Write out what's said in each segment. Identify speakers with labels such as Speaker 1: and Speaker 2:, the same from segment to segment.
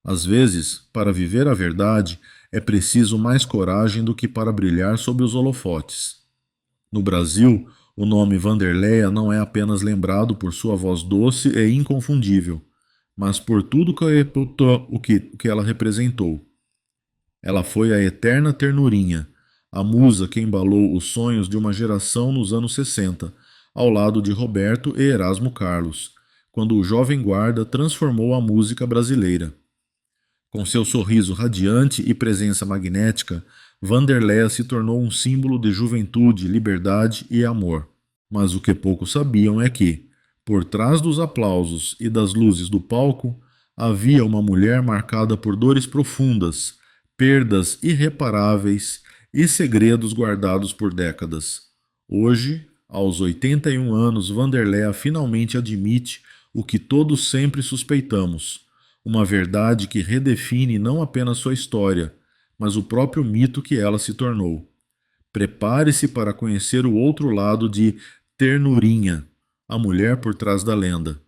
Speaker 1: Às vezes, para viver a verdade, é preciso mais coragem do que para brilhar sob os holofotes. No Brasil, o nome Vanderleia não é apenas lembrado por sua voz doce e inconfundível, mas por tudo que ela representou. Ela foi a eterna ternurinha, a musa que embalou os sonhos de uma geração nos anos 60, ao lado de Roberto e Erasmo Carlos, quando o Jovem Guarda transformou a música brasileira. Com seu sorriso radiante e presença magnética, Vanderléa se tornou um símbolo de juventude, liberdade e amor. Mas o que poucos sabiam é que, por trás dos aplausos e das luzes do palco, havia uma mulher marcada por dores profundas, perdas irreparáveis e segredos guardados por décadas. Hoje, aos 81 anos, Vanderléa finalmente admite o que todos sempre suspeitamos: uma verdade que redefine não apenas sua história, mas o próprio mito que ela se tornou. Prepare-se para conhecer o outro lado de Ternurinha, a mulher por trás da lenda.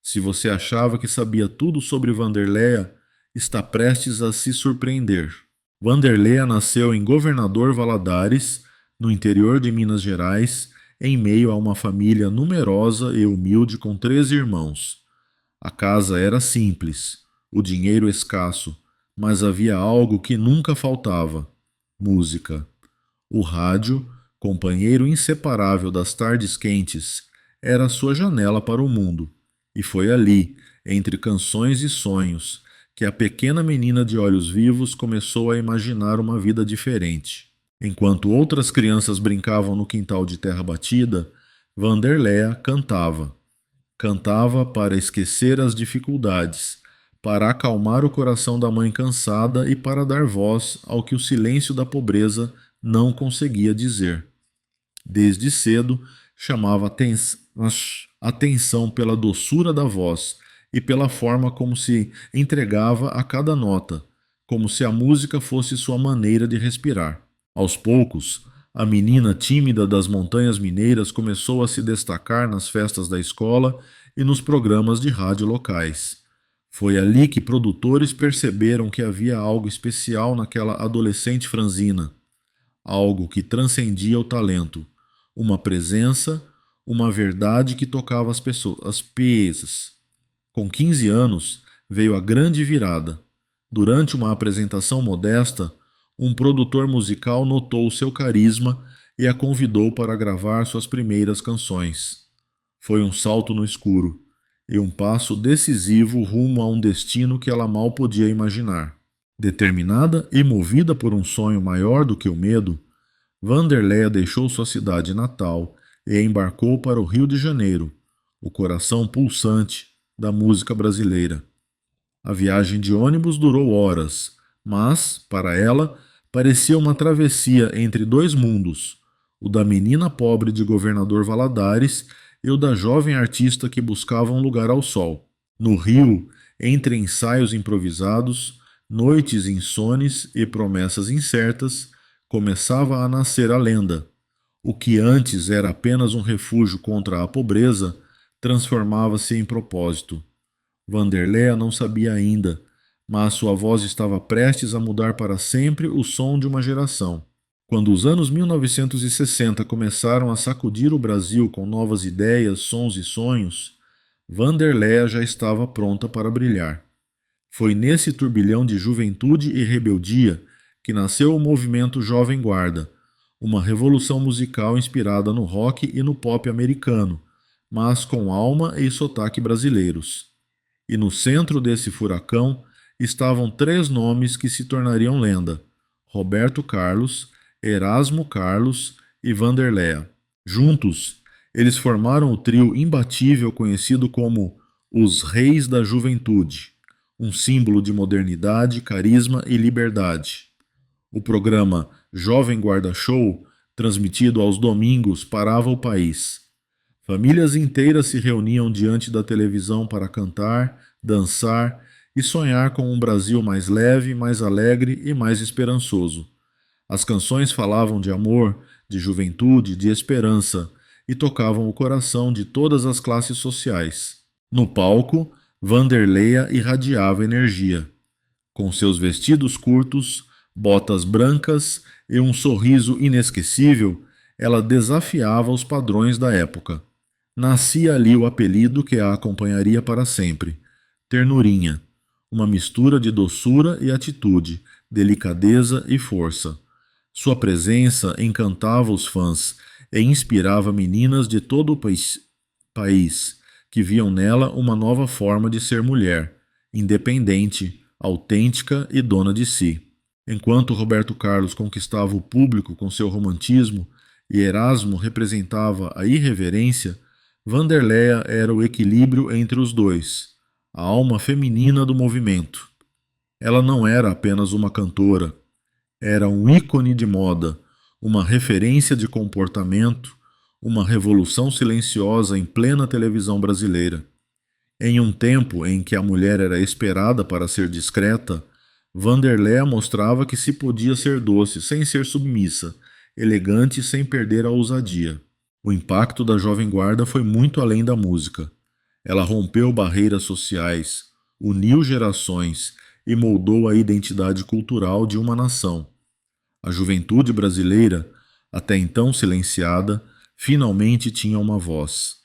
Speaker 1: Se você achava que sabia tudo sobre Vanderleia, está prestes a se surpreender. Vanderleia nasceu em Governador Valadares, no interior de Minas Gerais, em meio a uma família numerosa e humilde com 13 irmãos. A casa era simples, o dinheiro escasso, mas havia algo que nunca faltava: música. O rádio, companheiro inseparável das tardes quentes, era a sua janela para o mundo. E foi ali, entre canções e sonhos, que a pequena menina de olhos vivos começou a imaginar uma vida diferente. Enquanto outras crianças brincavam no quintal de terra batida, Vanderléa cantava. Cantava para esquecer as dificuldades, para acalmar o coração da mãe cansada e para dar voz ao que o silêncio da pobreza não conseguia dizer. Desde cedo, chamava atenção pela doçura da voz e pela forma como se entregava a cada nota, como se a música fosse sua maneira de respirar. Aos poucos, a menina tímida das montanhas mineiras começou a se destacar nas festas da escola e nos programas de rádio locais. Foi ali que produtores perceberam que havia algo especial naquela adolescente franzina, algo que transcendia o talento, uma presença, uma verdade que tocava as pessoas, as pesas. Com 15 anos, veio a grande virada. Durante uma apresentação modesta, um produtor musical notou seu carisma e a convidou para gravar suas primeiras canções. Foi um salto no escuro e um passo decisivo rumo a um destino que ela mal podia imaginar. Determinada e movida por um sonho maior do que o medo, Vanderléa deixou sua cidade natal e embarcou para o Rio de Janeiro, o coração pulsante da música brasileira. A viagem de ônibus durou horas, mas, para ela, parecia uma travessia entre dois mundos, o da menina pobre de Governador Valadares e o da jovem artista que buscava um lugar ao sol. No Rio, entre ensaios improvisados, noites insones e promessas incertas, começava a nascer a lenda. O que antes era apenas um refúgio contra a pobreza transformava-se em propósito. Vanderléa não sabia ainda, mas sua voz estava prestes a mudar para sempre o som de uma geração. Quando os anos 1960 começaram a sacudir o Brasil com novas ideias, sons e sonhos, Vanderléa já estava pronta para brilhar. Foi nesse turbilhão de juventude e rebeldia que nasceu o movimento Jovem Guarda, uma revolução musical inspirada no rock e no pop americano, mas com alma e sotaque brasileiros. E no centro desse furacão estavam três nomes que se tornariam lenda: Roberto Carlos, Erasmo Carlos e Vanderléa. Juntos, eles formaram o trio imbatível conhecido como os Reis da Juventude, um símbolo de modernidade, carisma e liberdade. O programa Jovem Guarda Show, transmitido aos domingos, parava o país. Famílias inteiras se reuniam diante da televisão para cantar, dançar e sonhar com um Brasil mais leve, mais alegre e mais esperançoso. As canções falavam de amor, de juventude, de esperança e tocavam o coração de todas as classes sociais. No palco, Vanderléa irradiava energia. Com seus vestidos curtos, botas brancas e um sorriso inesquecível, ela desafiava os padrões da época. Nascia ali o apelido que a acompanharia para sempre: Ternurinha, uma mistura de doçura e atitude, delicadeza e força. Sua presença encantava os fãs e inspirava meninas de todo o país que viam nela uma nova forma de ser mulher, independente, autêntica e dona de si. Enquanto Roberto Carlos conquistava o público com seu romantismo e Erasmo representava a irreverência, Vanderleia era o equilíbrio entre os dois, a alma feminina do movimento. Ela não era apenas uma cantora, era um ícone de moda, uma referência de comportamento, uma revolução silenciosa em plena televisão brasileira. Em um tempo em que a mulher era esperada para ser discreta, Vanderléa mostrava que se podia ser doce sem ser submissa, elegante sem perder a ousadia. O impacto da Jovem Guarda foi muito além da música. Ela rompeu barreiras sociais, uniu gerações e moldou a identidade cultural de uma nação. A juventude brasileira, até então silenciada, finalmente tinha uma voz.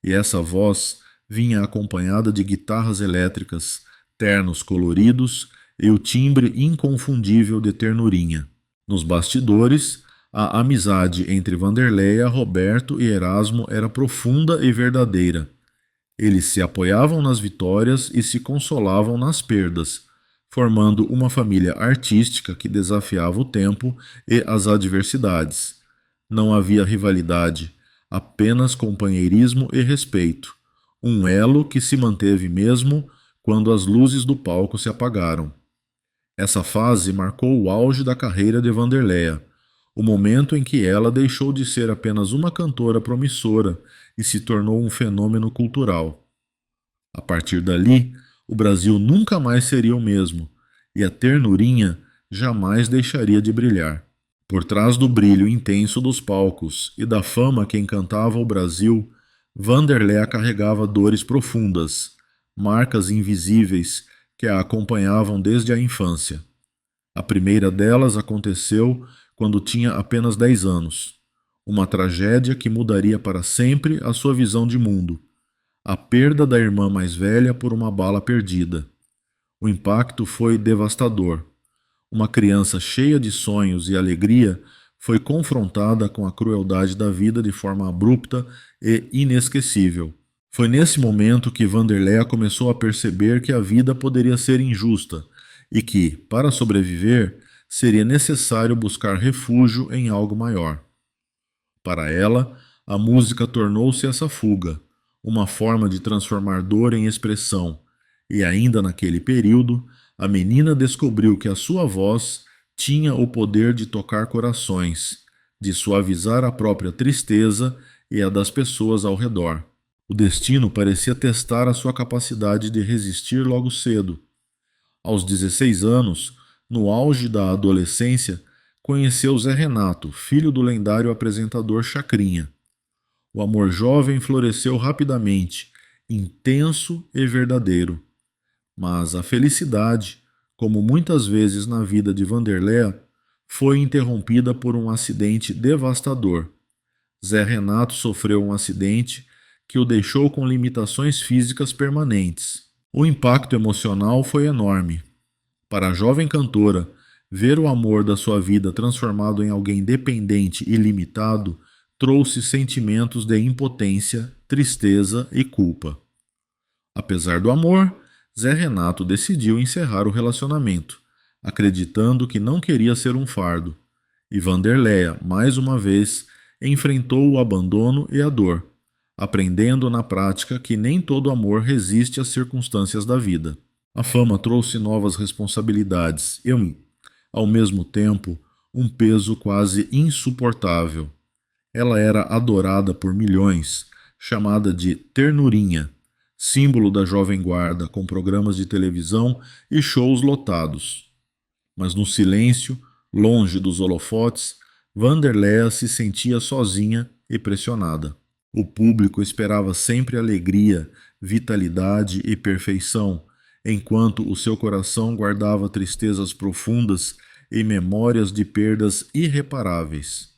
Speaker 1: E essa voz vinha acompanhada de guitarras elétricas, ternos coloridos e o timbre inconfundível de Ternurinha. Nos bastidores, a amizade entre Vanderleia, Roberto e Erasmo era profunda e verdadeira. Eles se apoiavam nas vitórias e se consolavam nas perdas, formando uma família artística que desafiava o tempo e as adversidades. Não havia rivalidade, apenas companheirismo e respeito, um elo que se manteve mesmo quando as luzes do palco se apagaram. Essa fase marcou o auge da carreira de Vanderleia, o momento em que ela deixou de ser apenas uma cantora promissora e se tornou um fenômeno cultural. A partir dali, o Brasil nunca mais seria o mesmo, e a Ternurinha jamais deixaria de brilhar. Por trás do brilho intenso dos palcos e da fama que encantava o Brasil, Vanderléa carregava dores profundas, marcas invisíveis que a acompanhavam desde a infância. A primeira delas aconteceu quando tinha apenas 10 anos. Uma tragédia que mudaria para sempre a sua visão de mundo. A perda da irmã mais velha por uma bala perdida. O impacto foi devastador. Uma criança cheia de sonhos e alegria foi confrontada com a crueldade da vida de forma abrupta e inesquecível. Foi nesse momento que Vanderléa começou a perceber que a vida poderia ser injusta e que, para sobreviver, seria necessário buscar refúgio em algo maior. Para ela, a música tornou-se essa fuga, uma forma de transformar dor em expressão, e ainda naquele período, a menina descobriu que a sua voz tinha o poder de tocar corações, de suavizar a própria tristeza e a das pessoas ao redor. O destino parecia testar a sua capacidade de resistir logo cedo. Aos 16 anos, no auge da adolescência, conheceu Zé Renato, filho do lendário apresentador Chacrinha. O amor jovem floresceu rapidamente, intenso e verdadeiro. Mas a felicidade, como muitas vezes na vida de Vanderléa, foi interrompida por um acidente devastador. Zé Renato sofreu um acidente que o deixou com limitações físicas permanentes. O impacto emocional foi enorme. Para a jovem cantora, ver o amor da sua vida transformado em alguém dependente e limitado trouxe sentimentos de impotência, tristeza e culpa. Apesar do amor, Zé Renato decidiu encerrar o relacionamento, acreditando que não queria ser um fardo. E Vanderléa, mais uma vez, enfrentou o abandono e a dor, aprendendo na prática que nem todo amor resiste às circunstâncias da vida. A fama trouxe novas responsabilidades e, ao mesmo tempo, um peso quase insuportável. Ela era adorada por milhões, chamada de Ternurinha, símbolo da Jovem Guarda, com programas de televisão e shows lotados. Mas no silêncio, longe dos holofotes, Vanderléa se sentia sozinha e pressionada. O público esperava sempre alegria, vitalidade e perfeição, enquanto o seu coração guardava tristezas profundas e memórias de perdas irreparáveis.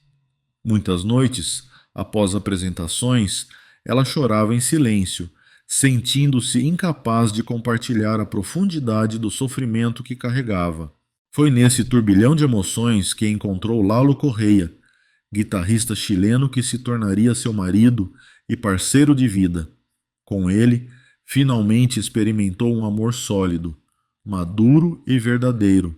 Speaker 1: Muitas noites, após apresentações, ela chorava em silêncio, sentindo-se incapaz de compartilhar a profundidade do sofrimento que carregava. Foi nesse turbilhão de emoções que encontrou Lalo Correia, guitarrista chileno que se tornaria seu marido e parceiro de vida. Com ele, finalmente experimentou um amor sólido, maduro e verdadeiro,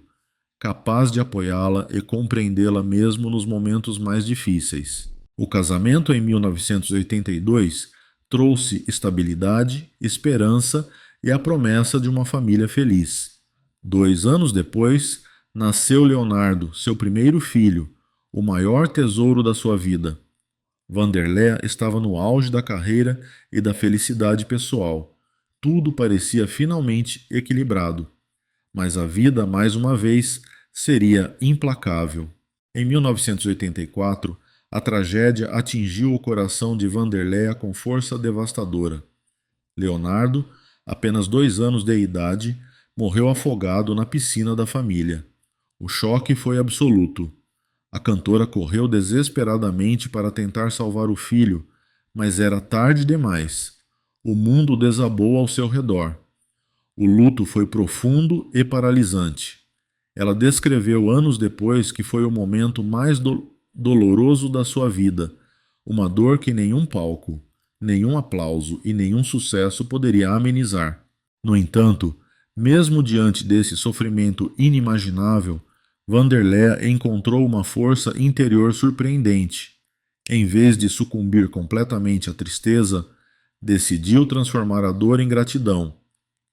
Speaker 1: capaz de apoiá-la e compreendê-la mesmo nos momentos mais difíceis. O casamento em 1982 trouxe estabilidade, esperança e a promessa de uma família feliz. 2 anos depois, nasceu Leonardo, seu primeiro filho, o maior tesouro da sua vida. Vanderléa estava no auge da carreira e da felicidade pessoal. Tudo parecia finalmente equilibrado. Mas a vida, mais uma vez, seria implacável. Em 1984, a tragédia atingiu o coração de Vanderléa com força devastadora. Leonardo, apenas 2 anos de idade, morreu afogado na piscina da família. O choque foi absoluto. A cantora correu desesperadamente para tentar salvar o filho, mas era tarde demais. O mundo desabou ao seu redor. O luto foi profundo e paralisante. Ela descreveu anos depois que foi o momento mais doloroso da sua vida, uma dor que nenhum palco, nenhum aplauso e nenhum sucesso poderia amenizar. No entanto, mesmo diante desse sofrimento inimaginável, Vanderléa encontrou uma força interior surpreendente. Em vez de sucumbir completamente à tristeza, decidiu transformar a dor em gratidão.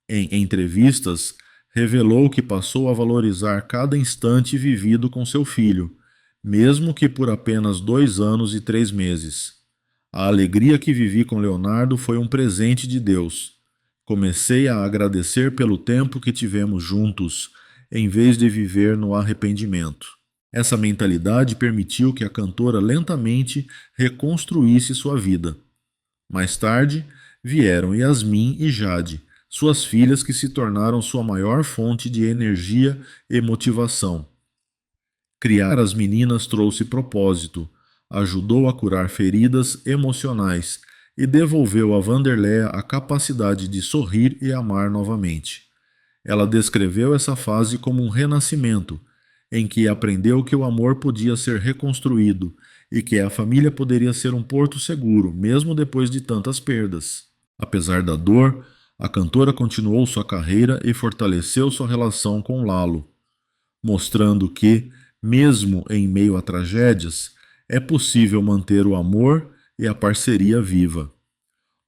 Speaker 1: Em entrevistas, revelou que passou a valorizar cada instante vivido com seu filho, mesmo que por apenas 2 anos e 3 meses. A alegria que vivi com Leonardo foi um presente de Deus. Comecei a agradecer pelo tempo que tivemos juntos, em vez de viver no arrependimento. Essa mentalidade permitiu que a cantora lentamente reconstruísse sua vida. Mais tarde, vieram Yasmin e Jade, suas filhas que se tornaram sua maior fonte de energia e motivação. Criar as meninas trouxe propósito, ajudou a curar feridas emocionais e devolveu a Vanderléa a capacidade de sorrir e amar novamente. Ela descreveu essa fase como um renascimento, em que aprendeu que o amor podia ser reconstruído e que a família poderia ser um porto seguro, mesmo depois de tantas perdas. Apesar da dor, a cantora continuou sua carreira e fortaleceu sua relação com Lalo, mostrando que, mesmo em meio a tragédias, é possível manter o amor e a parceria viva.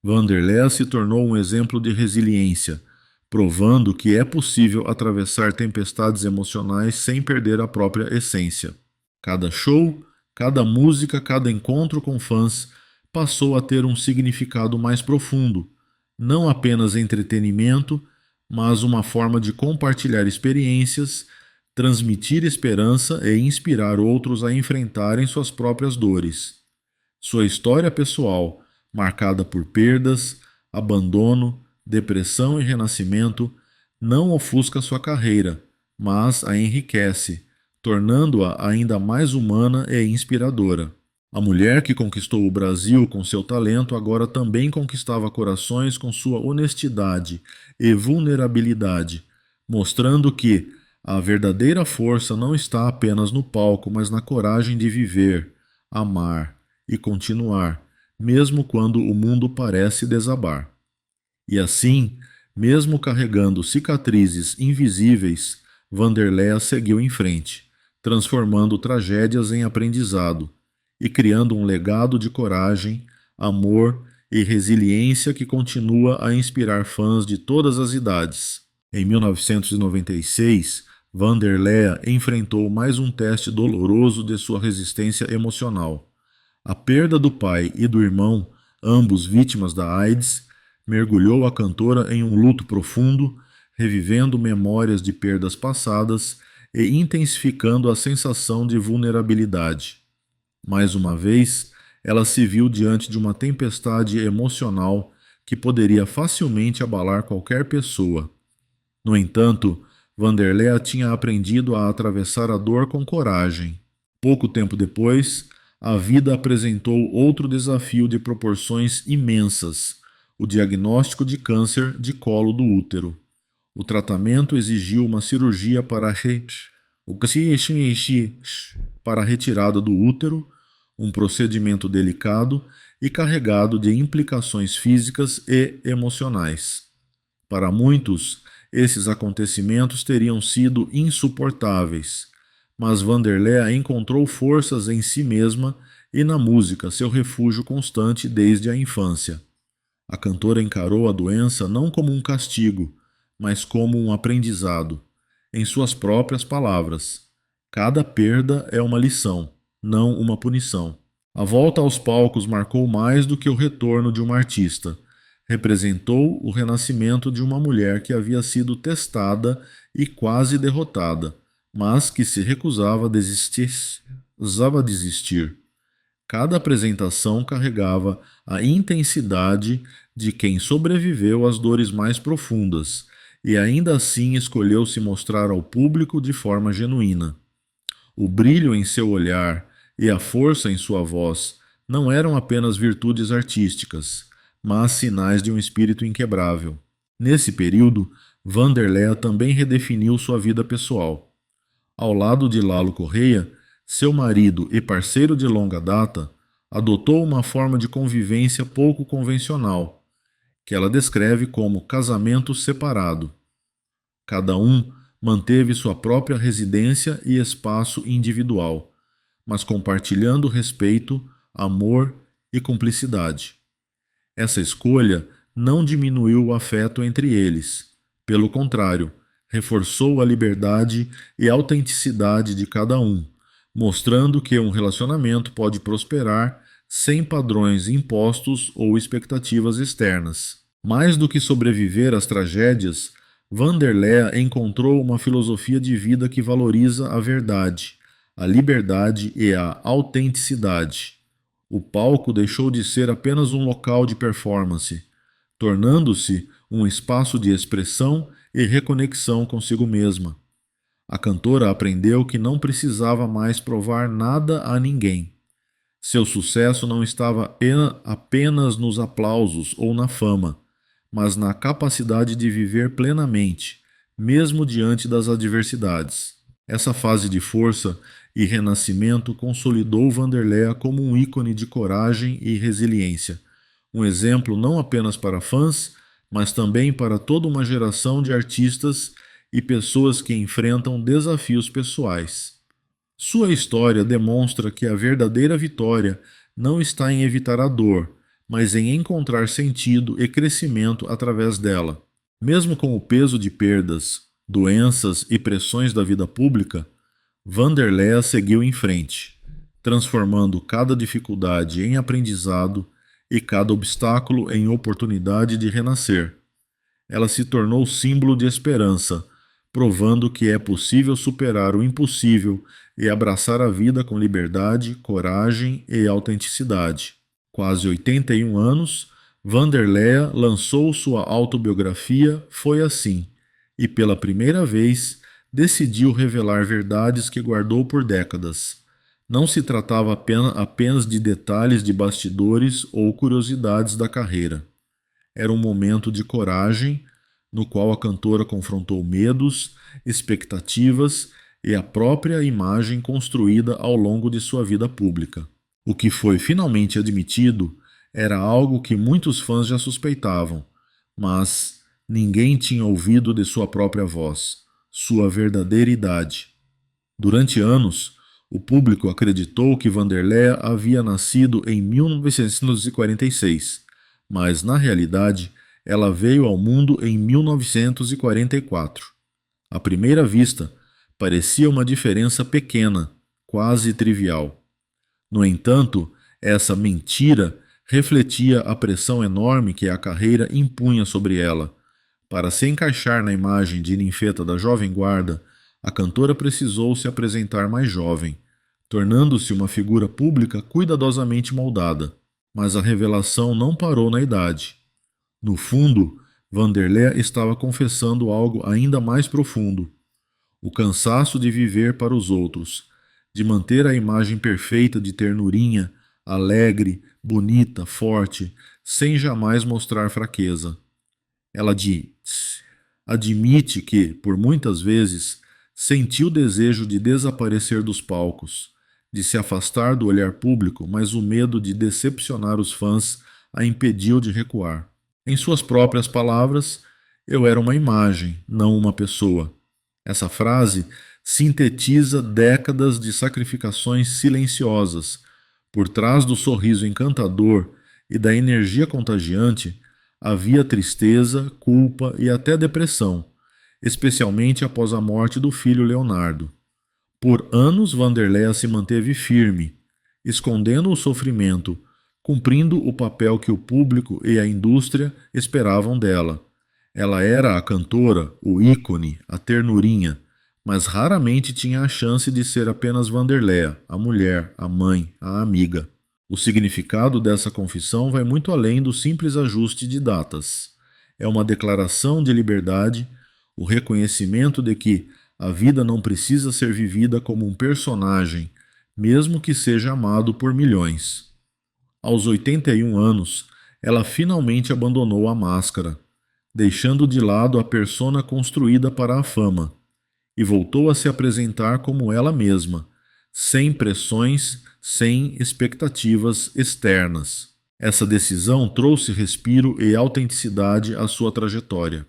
Speaker 1: Vanderléa se tornou um exemplo de resiliência, provando que é possível atravessar tempestades emocionais sem perder a própria essência. Cada show, cada música, cada encontro com fãs passou a ter um significado mais profundo, não apenas entretenimento, mas uma forma de compartilhar experiências, transmitir esperança e inspirar outros a enfrentarem suas próprias dores. Sua história pessoal, marcada por perdas, abandono, depressão e renascimento, não ofusca sua carreira, mas a enriquece, tornando-a ainda mais humana e inspiradora. A mulher que conquistou o Brasil com seu talento agora também conquistava corações com sua honestidade e vulnerabilidade, mostrando que a verdadeira força não está apenas no palco, mas na coragem de viver, amar e continuar, mesmo quando o mundo parece desabar. E assim, mesmo carregando cicatrizes invisíveis, Vanderléa seguiu em frente, transformando tragédias em aprendizado e criando um legado de coragem, amor e resiliência que continua a inspirar fãs de todas as idades. Em 1996, Vanderléa enfrentou mais um teste doloroso de sua resistência emocional. A perda do pai e do irmão, ambos vítimas da AIDS, mergulhou a cantora em um luto profundo, revivendo memórias de perdas passadas e intensificando a sensação de vulnerabilidade. Mais uma vez, ela se viu diante de uma tempestade emocional que poderia facilmente abalar qualquer pessoa. No entanto, Vanderleia tinha aprendido a atravessar a dor com coragem. Pouco tempo depois, a vida apresentou outro desafio de proporções imensas: o diagnóstico de câncer de colo do útero. O tratamento exigiu uma cirurgia para a retirada do útero, um procedimento delicado e carregado de implicações físicas e emocionais. Para muitos, esses acontecimentos teriam sido insuportáveis, mas Vanderleia encontrou forças em si mesma e na música, seu refúgio constante desde a infância. A cantora encarou a doença não como um castigo, mas como um aprendizado. Em suas próprias palavras, cada perda é uma lição, não uma punição. A volta aos palcos marcou mais do que o retorno de uma artista. Representou o renascimento de uma mulher que havia sido testada e quase derrotada, mas que se recusava a desistir. Cada apresentação carregava a intensidade de quem sobreviveu às dores mais profundas e ainda assim escolheu se mostrar ao público de forma genuína. O brilho em seu olhar e a força em sua voz não eram apenas virtudes artísticas, mas sinais de um espírito inquebrável. Nesse período, Vanderleia também redefiniu sua vida pessoal. Ao lado de Lalo Correia, seu marido e parceiro de longa data, adotou uma forma de convivência pouco convencional, que ela descreve como casamento separado. Cada um manteve sua própria residência e espaço individual, mas compartilhando respeito, amor e cumplicidade. Essa escolha não diminuiu o afeto entre eles. Pelo contrário, reforçou a liberdade e autenticidade de cada um, mostrando que um relacionamento pode prosperar sem padrões impostos ou expectativas externas. Mais do que sobreviver às tragédias, Vanderleia encontrou uma filosofia de vida que valoriza a verdade, a liberdade e a autenticidade. O palco deixou de ser apenas um local de performance, tornando-se um espaço de expressão e reconexão consigo mesma. A cantora aprendeu que não precisava mais provar nada a ninguém. Seu sucesso não estava apenas nos aplausos ou na fama, mas na capacidade de viver plenamente, mesmo diante das adversidades. Essa fase de força e renascimento consolidou Vanderleia como um ícone de coragem e resiliência, um exemplo não apenas para fãs, mas também para toda uma geração de artistas e pessoas que enfrentam desafios pessoais. Sua história demonstra que a verdadeira vitória não está em evitar a dor, mas em encontrar sentido e crescimento através dela. Mesmo com o peso de perdas, doenças e pressões da vida pública, Vanderleia seguiu em frente, transformando cada dificuldade em aprendizado e cada obstáculo em oportunidade de renascer. Ela se tornou símbolo de esperança, provando que é possível superar o impossível e abraçar a vida com liberdade, coragem e autenticidade. Quase 81 anos, Vanderleia lançou sua autobiografia Foi Assim, e pela primeira vez decidiu revelar verdades que guardou por décadas. Não se tratava apenas de detalhes de bastidores ou curiosidades da carreira. Era um momento de coragem, no qual a cantora confrontou medos, expectativas e a própria imagem construída ao longo de sua vida pública. O que foi finalmente admitido era algo que muitos fãs já suspeitavam, mas ninguém tinha ouvido de sua própria voz, sua verdadeira idade. Durante anos, o público acreditou que Vanderleia havia nascido em 1946, mas na realidade ela veio ao mundo em 1944. À primeira vista, parecia uma diferença pequena, quase trivial. No entanto, essa mentira refletia a pressão enorme que a carreira impunha sobre ela. Para se encaixar na imagem de ninfeta da Jovem Guarda, a cantora precisou se apresentar mais jovem, tornando-se uma figura pública cuidadosamente moldada. Mas a revelação não parou na idade. No fundo, Vanderlei estava confessando algo ainda mais profundo: o cansaço de viver para os outros, de manter a imagem perfeita de ternurinha, alegre, bonita, forte, sem jamais mostrar fraqueza. Ela diz: admite que, por muitas vezes, sentiu desejo de desaparecer dos palcos, de se afastar do olhar público, mas o medo de decepcionar os fãs a impediu de recuar. Em suas próprias palavras, eu era uma imagem, não uma pessoa. Essa frase sintetiza décadas de sacrificações silenciosas. Por trás do sorriso encantador e da energia contagiante, havia tristeza, culpa e até depressão, especialmente após a morte do filho Leonardo. Por anos, Vanderleia se manteve firme, escondendo o sofrimento, cumprindo o papel que o público e a indústria esperavam dela. Ela era a cantora, o ícone, a ternurinha, mas raramente tinha a chance de ser apenas Vanderleia, a mulher, a mãe, a amiga. O significado dessa confissão vai muito além do simples ajuste de datas. É uma declaração de liberdade, o reconhecimento de que a vida não precisa ser vivida como um personagem, mesmo que seja amado por milhões. Aos 81 anos, ela finalmente abandonou a máscara, deixando de lado a persona construída para a fama, e voltou a se apresentar como ela mesma, sem pressões, sem expectativas externas. Essa decisão trouxe respiro e autenticidade à sua trajetória.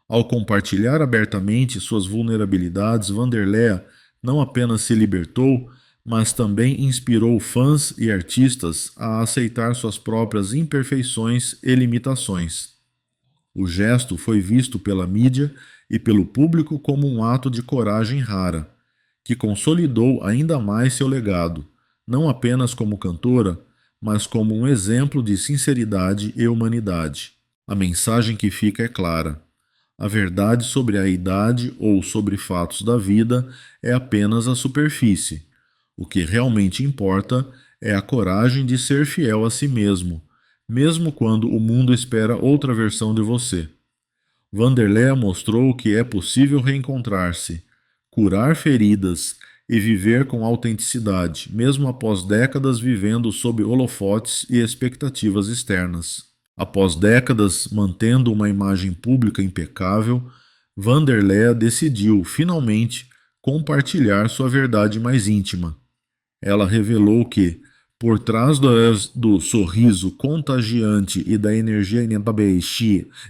Speaker 1: Ao compartilhar abertamente suas vulnerabilidades, Vanderleia não apenas se libertou, mas também inspirou fãs e artistas a aceitar suas próprias imperfeições e limitações. O gesto foi visto pela mídia e pelo público como um ato de coragem rara, que consolidou ainda mais seu legado, não apenas como cantora, mas como um exemplo de sinceridade e humanidade. A mensagem que fica é clara: a verdade sobre a idade ou sobre fatos da vida é apenas a superfície. O que realmente importa é a coragem de ser fiel a si mesmo quando o mundo espera outra versão de você. Vanderleia mostrou que é possível reencontrar-se, curar feridas e viver com autenticidade, mesmo após décadas vivendo sob holofotes e expectativas externas. Após décadas mantendo uma imagem pública impecável, Vanderleia decidiu, finalmente, compartilhar sua verdade mais íntima. Ela revelou que, por trás do sorriso contagiante e da energia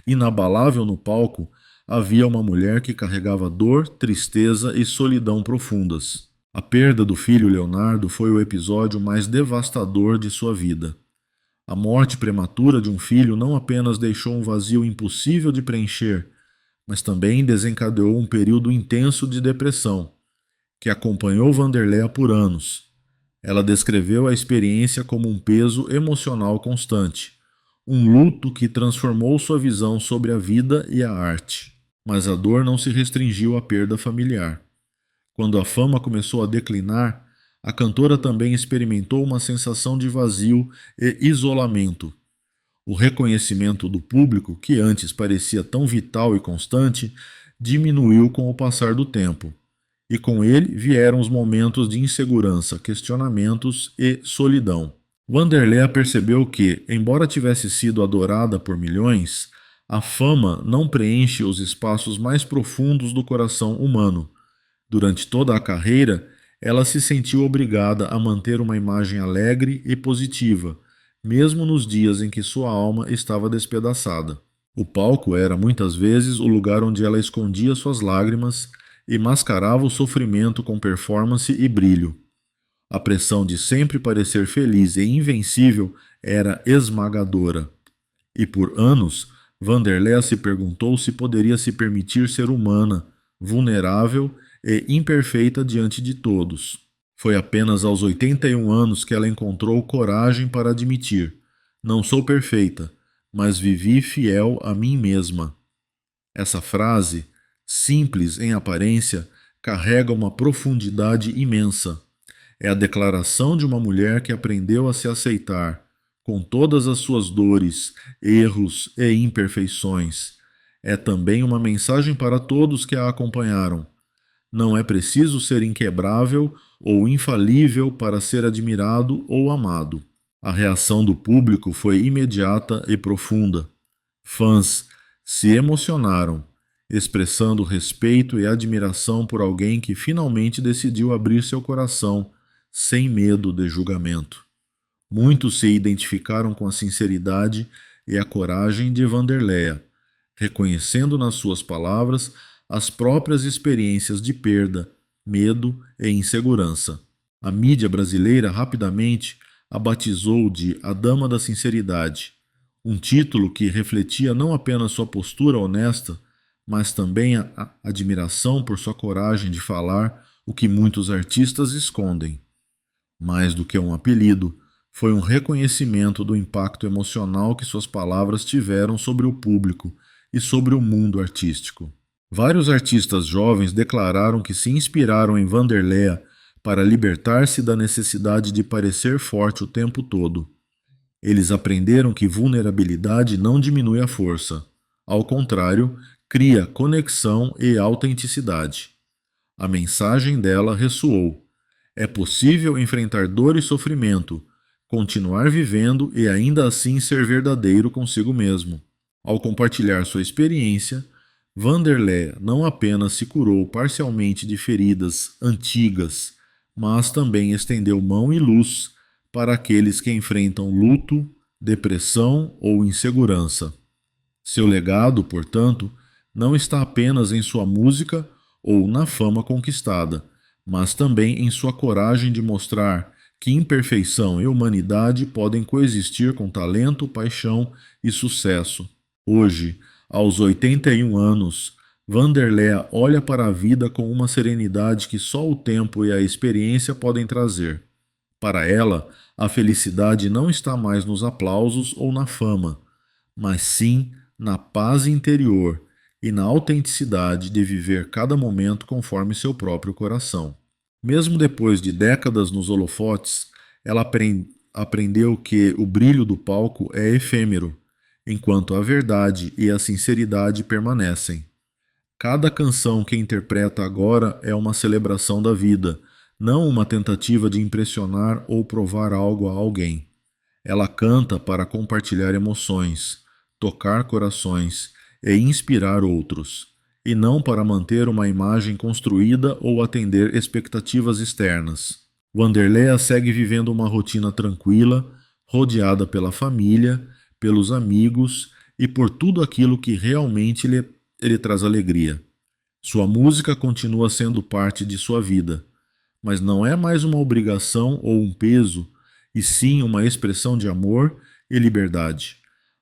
Speaker 1: inabalável no palco, havia uma mulher que carregava dor, tristeza e solidão profundas. A perda do filho Leonardo foi o episódio mais devastador de sua vida. A morte prematura de um filho não apenas deixou um vazio impossível de preencher, mas também desencadeou um período intenso de depressão, que acompanhou Vanderleia por anos. Ela descreveu a experiência como um peso emocional constante, um luto que transformou sua visão sobre a vida e a arte. Mas a dor não se restringiu à perda familiar. Quando a fama começou a declinar, a cantora também experimentou uma sensação de vazio e isolamento. O reconhecimento do público, que antes parecia tão vital e constante, diminuiu com o passar do tempo. E com ele vieram os momentos de insegurança, questionamentos e solidão. Vanderleia percebeu que, embora tivesse sido adorada por milhões, a fama não preenche os espaços mais profundos do coração humano. Durante toda a carreira, ela se sentiu obrigada a manter uma imagem alegre e positiva, mesmo nos dias em que sua alma estava despedaçada. O palco era, muitas vezes, o lugar onde ela escondia suas lágrimas e mascarava o sofrimento com performance e brilho. A pressão de sempre parecer feliz e invencível era esmagadora. E por anos, Vanderleia se perguntou se poderia se permitir ser humana, vulnerável e imperfeita diante de todos. Foi apenas aos 81 anos que ela encontrou coragem para admitir: não sou perfeita, mas vivi fiel a mim mesma. Essa frase, simples em aparência, carrega uma profundidade imensa. É a declaração de uma mulher que aprendeu a se aceitar, com todas as suas dores, erros e imperfeições, É também uma mensagem para todos que a acompanharam. Não é preciso ser inquebrável ou infalível para ser admirado ou amado. A reação do público foi imediata e profunda. Fãs se emocionaram, expressando respeito e admiração por alguém que finalmente decidiu abrir seu coração sem medo de julgamento. Muitos se identificaram com a sinceridade e a coragem de Vanderleia, reconhecendo nas suas palavras as próprias experiências de perda, medo e insegurança. A mídia brasileira rapidamente a batizou de A Dama da Sinceridade, um título que refletia não apenas sua postura honesta, mas também a admiração por sua coragem de falar o que muitos artistas escondem. Mais do que um apelido, foi um reconhecimento do impacto emocional que suas palavras tiveram sobre o público e sobre o mundo artístico. Vários artistas jovens declararam que se inspiraram em Vanderleia para libertar-se da necessidade de parecer forte o tempo todo. Eles aprenderam que vulnerabilidade não diminui a força. Ao contrário, cria conexão e autenticidade. A mensagem dela ressoou. É possível enfrentar dor e sofrimento, continuar vivendo e ainda assim ser verdadeiro consigo mesmo. Ao compartilhar sua experiência, Vanderleia não apenas se curou parcialmente de feridas antigas, mas também estendeu mão e luz para aqueles que enfrentam luto, depressão ou insegurança. Seu legado, portanto, não está apenas em sua música ou na fama conquistada, mas também em sua coragem de mostrar que imperfeição e humanidade podem coexistir com talento, paixão e sucesso. Hoje, aos 81 anos, Vanderleia olha para a vida com uma serenidade que só o tempo e a experiência podem trazer. Para ela, a felicidade não está mais nos aplausos ou na fama, mas sim na paz interior e na autenticidade de viver cada momento conforme seu próprio coração. Mesmo depois de décadas nos holofotes, ela aprendeu que o brilho do palco é efêmero, enquanto a verdade e a sinceridade permanecem. Cada canção que interpreta agora é uma celebração da vida, não uma tentativa de impressionar ou provar algo a alguém. Ela canta para compartilhar emoções, tocar corações e inspirar outros, e não para manter uma imagem construída ou atender expectativas externas. Vanderleia segue vivendo uma rotina tranquila, rodeada pela família, pelos amigos e por tudo aquilo que realmente lhe traz alegria. Sua música continua sendo parte de sua vida, mas não é mais uma obrigação ou um peso, e sim uma expressão de amor e liberdade.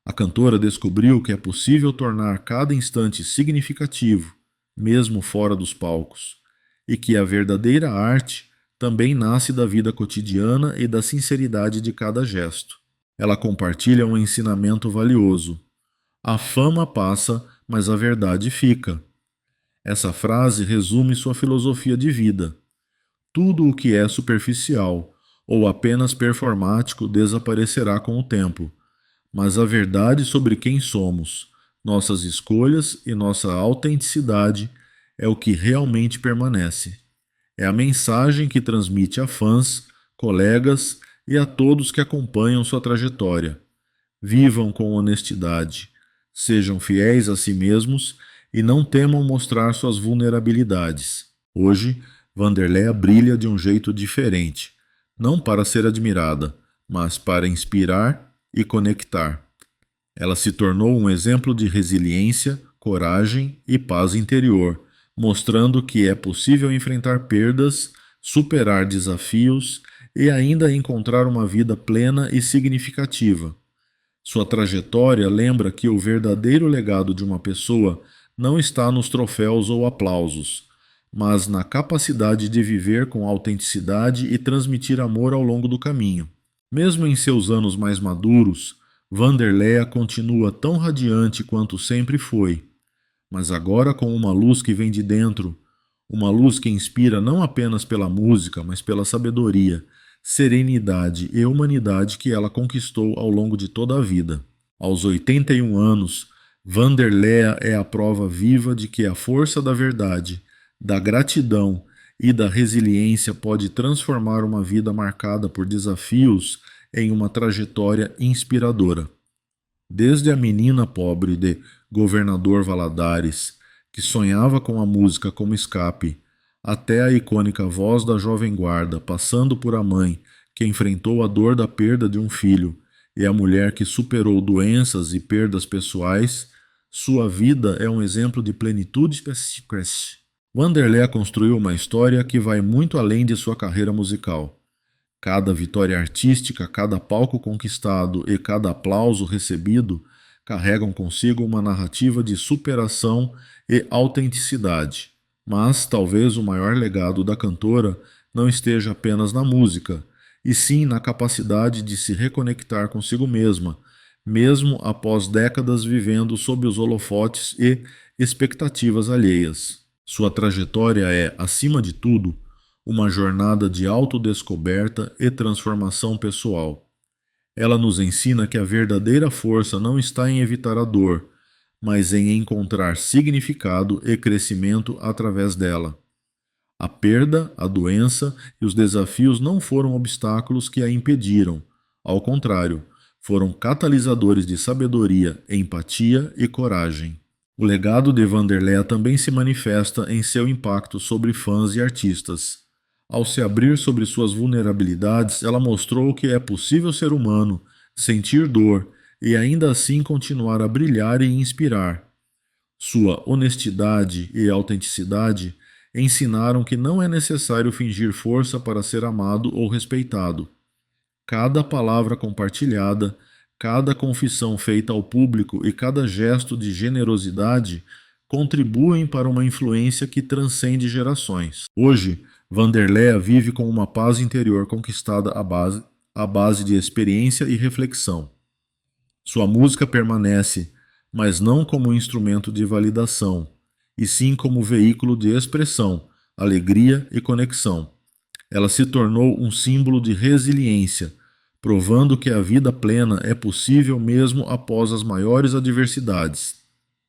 Speaker 1: A cantora descobriu que é possível tornar cada instante significativo, mesmo fora dos palcos, e que a verdadeira arte também nasce da vida cotidiana e da sinceridade de cada gesto. Ela compartilha um ensinamento valioso. A fama passa, mas a verdade fica. Essa frase resume sua filosofia de vida. Tudo o que é superficial ou apenas performático desaparecerá com o tempo, mas a verdade sobre quem somos, nossas escolhas e nossa autenticidade é o que realmente permanece. É a mensagem que transmite a fãs, colegas e a todos que acompanham sua trajetória. Vivam com honestidade, sejam fiéis a si mesmos e não temam mostrar suas vulnerabilidades. Hoje, Vanderleia brilha de um jeito diferente, não para ser admirada, mas para inspirar e conectar. Ela se tornou um exemplo de resiliência, coragem e paz interior, mostrando que é possível enfrentar perdas, superar desafios e ainda encontrar uma vida plena e significativa. Sua trajetória lembra que o verdadeiro legado de uma pessoa não está nos troféus ou aplausos, mas na capacidade de viver com autenticidade e transmitir amor ao longo do caminho. Mesmo em seus anos mais maduros, Vanderleia continua tão radiante quanto sempre foi, mas agora com uma luz que vem de dentro, uma luz que inspira não apenas pela música, mas pela sabedoria, serenidade e humanidade que ela conquistou ao longo de toda a vida. Aos 81 anos, Vanderleia é a prova viva de que a força da verdade, da gratidão e da resiliência pode transformar uma vida marcada por desafios em uma trajetória inspiradora. Desde a menina pobre de Governador Valadares, que sonhava com a música como escape, até a icônica voz da jovem guarda, passando por a mãe que enfrentou a dor da perda de um filho e a mulher que superou doenças e perdas pessoais, sua vida é um exemplo de plenitude. Vanderlei construiu uma história que vai muito além de sua carreira musical. Cada vitória artística, cada palco conquistado e cada aplauso recebido carregam consigo uma narrativa de superação e autenticidade. Mas talvez o maior legado da cantora não esteja apenas na música, e sim na capacidade de se reconectar consigo mesma, mesmo após décadas vivendo sob os holofotes e expectativas alheias. Sua trajetória é, acima de tudo, uma jornada de autodescoberta e transformação pessoal. Ela nos ensina que a verdadeira força não está em evitar a dor, mas em encontrar significado e crescimento através dela. A perda, a doença e os desafios não foram obstáculos que a impediram. Ao contrário, foram catalisadores de sabedoria, empatia e coragem. O legado de Vanderleia também se manifesta em seu impacto sobre fãs e artistas. Ao se abrir sobre suas vulnerabilidades, ela mostrou que é possível ser humano, sentir dor e ainda assim continuar a brilhar e inspirar. Sua honestidade e autenticidade ensinaram que não é necessário fingir força para ser amado ou respeitado. Cada palavra compartilhada, cada confissão feita ao público e cada gesto de generosidade contribuem para uma influência que transcende gerações. Hoje, Vanderleia vive com uma paz interior conquistada à base de experiência e reflexão. Sua música permanece, mas não como instrumento de validação, e sim como veículo de expressão, alegria e conexão. Ela se tornou um símbolo de resiliência, provando que a vida plena é possível mesmo após as maiores adversidades.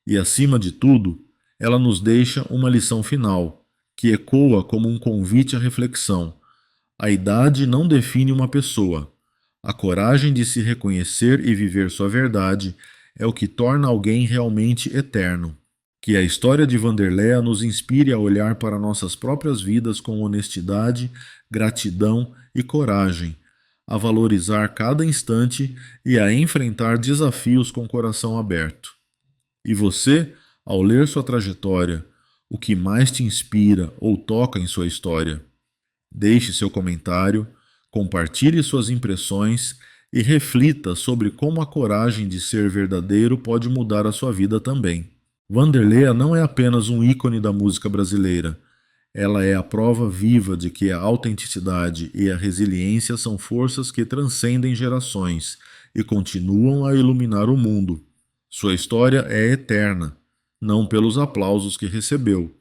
Speaker 1: E, acima de tudo, ela nos deixa uma lição final, que ecoa como um convite à reflexão. A idade não define uma pessoa. A coragem de se reconhecer e viver sua verdade é o que torna alguém realmente eterno. Que a história de Vanderleia nos inspire a olhar para nossas próprias vidas com honestidade, gratidão e coragem, a valorizar cada instante e a enfrentar desafios com o coração aberto. E você, ao ler sua trajetória, o que mais te inspira ou toca em sua história? Deixe seu comentário, compartilhe suas impressões e reflita sobre como a coragem de ser verdadeiro pode mudar a sua vida também. Vanderleia não é apenas um ícone da música brasileira. Ela é a prova viva de que a autenticidade e a resiliência são forças que transcendem gerações e continuam a iluminar o mundo. Sua história é eterna, não pelos aplausos que recebeu,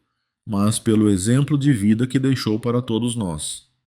Speaker 1: mas pelo exemplo de vida que deixou para todos nós.